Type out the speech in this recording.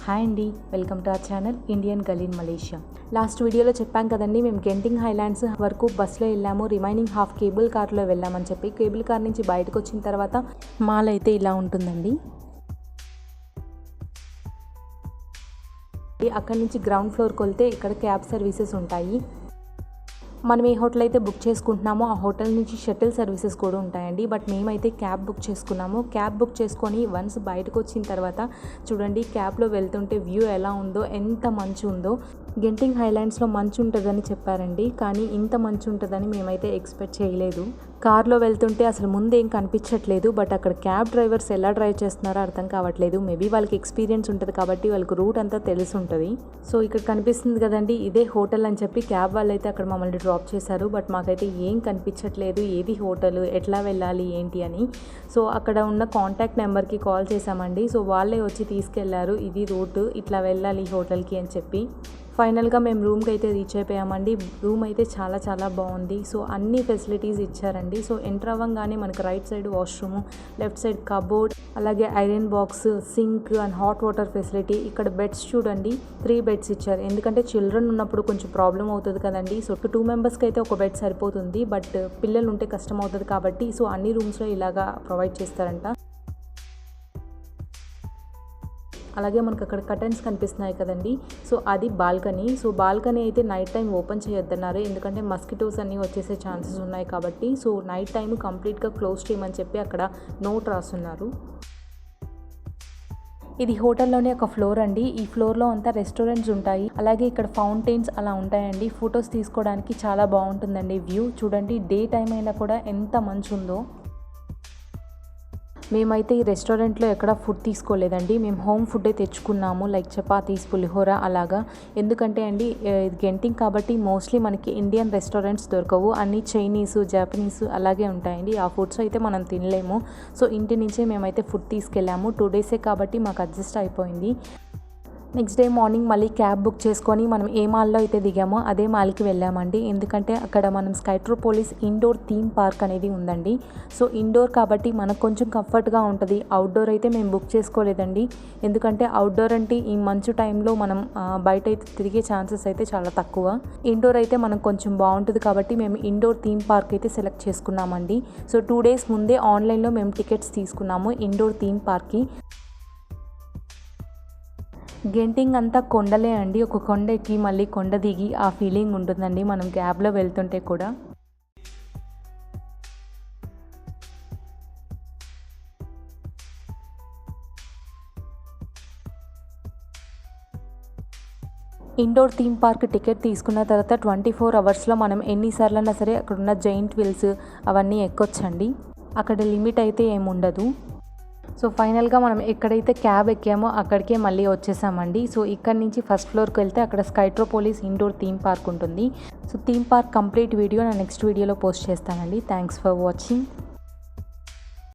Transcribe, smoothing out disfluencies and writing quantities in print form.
Hi అండి, welcome to our channel Indian గల్లీ in Malaysia. Last వీడియోలో చెప్పాం కదండి, మేము గెంటింగ్ హైలాండ్స్ వరకు బస్సులో వెళ్ళాము, రిమైనింగ్ హాఫ్ కేబుల్ కార్లో వెళ్ళామని చెప్పి. కేబుల్ కార్ నుంచి బయటకు వచ్చిన తర్వాత మాల్ అయితే ఇలా ఉంటుందండి. అక్కడి నుంచి గ్రౌండ్ ఫ్లోర్కి వెళ్తే ఇక్కడ క్యాబ్ సర్వీసెస్ ఉంటాయి. మనం ఏ హోటల్ అయితే బుక్ చేసుకుంటున్నామో ఆ హోటల్ నుంచి షటిల్ సర్వీసెస్ కూడా ఉంటాయండి. బట్ మేమైతే క్యాబ్ బుక్ చేసుకున్నాము. క్యాబ్ బుక్ చేసుకొని వన్స్ బయటకు వచ్చిన తర్వాత చూడండి, క్యాబ్లో వెళ్తుంటే వ్యూ ఎలా ఉందో, ఎంత మంచు ఉందో. గెంటింగ్ హైలాండ్స్లో మంచు ఉంటుందని చెప్పారండి, కానీ ఇంత మంచు ఉంటుందని మేమైతే ఎక్స్పెక్ట్ చేయలేదు. కార్లో వెళ్తుంటే అసలు ముందేం కనిపించట్లేదు. బట్ అక్కడ క్యాబ్ డ్రైవర్స్ ఎలా డ్రైవ్ చేస్తున్నారో అర్థం కావట్లేదు. మేబీ వాళ్ళకి ఎక్స్పీరియన్స్ ఉంటుంది కాబట్టి వాళ్ళకి రూట్ అంతా తెలిసి ఉంటుంది. సో ఇక్కడ కనిపిస్తుంది కదండి, ఇదే హోటల్ అని చెప్పి క్యాబ్ వాళ్ళు అయితే అక్కడ మమ్మల్ని డ్రాప్ చేశారు. బట్ మాకైతే ఏం కనిపించట్లేదు, ఏది హోటల్, ఎట్లా వెళ్ళాలి ఏంటి అని. సో అక్కడ ఉన్న కాంటాక్ట్ నెంబర్కి కాల్ చేశామండి. సో వాళ్ళే వచ్చి తీసుకెళ్లారు, ఇది రూట్, ఇట్లా వెళ్ళాలి హోటల్కి అని చెప్పి. ఫైనల్గా మేము రూమ్కి అయితే రీచ్ అయిపోయామండి. రూమ్ అయితే చాలా చాలా బాగుంది. సో అన్ని ఫెసిలిటీస్ ఇచ్చారండి. సో ఎంటర్ అవ్వగానే మనకి right side washroom, left side cupboard, అలాగే iron box, sink and hot water facility. ఇక్కడ బెడ్స్ చూడండి, 3 బెడ్స్ ఇచ్చారు. ఎందుకంటే చిల్డ్రన్ ఉన్నప్పుడు కొంచెం ప్రాబ్లం అవుతుంది కదండి. సో 2 మెంబర్స్కి అయితే ఒక బెడ్ సరిపోతుంది. బట్ పిల్లలు ఉంటే కష్టం అవుతుంది కాబట్టి సో అన్ని రూమ్స్లో ఇలాగా ప్రొవైడ్ చేస్తారంట. అలాగే మనకు అక్కడ కర్టన్స్ కనిపిస్తున్నాయి కదండి, సో అది బాల్కనీ. సో బాల్కనీ అయితే నైట్ టైం ఓపెన్ చేయొద్దన్నారు, ఎందుకంటే మస్కిటోస్ అన్నీ వచ్చేసే ఛాన్సెస్ ఉన్నాయి కాబట్టి. సో నైట్ టైం కంప్లీట్గా క్లోజ్ చేయమని చెప్పి అక్కడ నోట్ రాస్తున్నారు. ఇది హోటల్లోనే ఒక ఫ్లోర్ అండి. ఈ ఫ్లోర్లో అంతా రెస్టారెంట్స్ ఉంటాయి. అలాగే ఇక్కడ ఫౌంటైన్స్ అలా ఉంటాయండి. ఫొటోస్ తీసుకోవడానికి చాలా బాగుంటుందండి వ్యూ. చూడండి, డే టైం అయినా కూడా ఎంత మంచి ఉందో. మేమైతే ఈ రెస్టారెంట్లో ఎక్కడ ఫుడ్ తీసుకోలేదండి. మేము హోమ్ ఫుడ్డే తెచ్చుకున్నాము, లైక్ చపాతీస్, పులిహోర అలాగా. ఎందుకంటే అండి ఇది గెంటింగ్ కాబట్టి మోస్ట్లీ మనకి ఇండియన్ రెస్టారెంట్స్ దొరకవు, అన్నీ చైనీస్, జాపనీస్ అలాగే ఉంటాయండి. ఆ ఫుడ్స్ అయితే మనం తినలేము. సో ఇంటి నుంచే మేమైతే ఫుడ్ తీసుకెళ్ళాము. 2 డేసే కాబట్టి మాకు అడ్జస్ట్ అయిపోయింది. నెక్స్ట్ డే మార్నింగ్ మళ్ళీ క్యాబ్ బుక్ చేసుకొని మనం ఏ మాల్లో అయితే దిగామో అదే మాల్కి వెళ్ళామండి. ఎందుకంటే అక్కడ మనం స్కైట్రోపోలిస్ ఇండోర్ థీమ్ పార్క్ అనేది ఉందండి. సో ఇండోర్ కాబట్టి మనకు కొంచెం కంఫర్ట్గా ఉంటుంది. అవుట్డోర్ అయితే మేము బుక్ చేసుకోలేదండి, ఎందుకంటే అవుట్డోర్ అంటే ఈ మంచు టైంలో మనం బయట అయితే తిరిగే ఛాన్సెస్ అయితే చాలా తక్కువ. ఇండోర్ అయితే మనకు కొంచెం బాగుంటుంది కాబట్టి మేము ఇండోర్ థీమ్ పార్క్ అయితే సెలెక్ట్ చేసుకున్నామండి. సో 2 డేస్ ముందే ఆన్లైన్లో మేము టికెట్స్ తీసుకున్నాము ఇండోర్ థీమ్ పార్క్కి. గెంటింగ్ అంతా కొండలే అండి. ఒక కొండ ఎక్కి మళ్ళీ కొండ దిగి ఆ ఫీలింగ్ ఉంటుందండి మనం క్యాబ్లో వెళ్తుంటే కూడా. ఇండోర్ థీమ్ పార్క్ టికెట్ తీసుకున్న తర్వాత 24 అవర్స్లో మనం ఎన్నిసార్లైనా సరే అక్కడున్న జైంట్ వీల్స్ అవన్నీ ఎక్కొచ్చండి. అక్కడ లిమిట్ అయితే ఏముండదు. సో ఫైనల్గా మనం ఎక్కడైతే క్యాబ్ ఎక్కామో అక్కడికే మళ్ళీ వచ్చేసామండి. సో ఇక్కడ నుంచి ఫస్ట్ ఫ్లోర్కి వెళ్తే అక్కడ స్కైట్రోపోలిస్ ఇండోర్ థీమ్ పార్క్ ఉంటుంది. So theme park complete video నా నెక్స్ట్ వీడియోలో పోస్ట్ చేస్తానండి. Thanks for watching.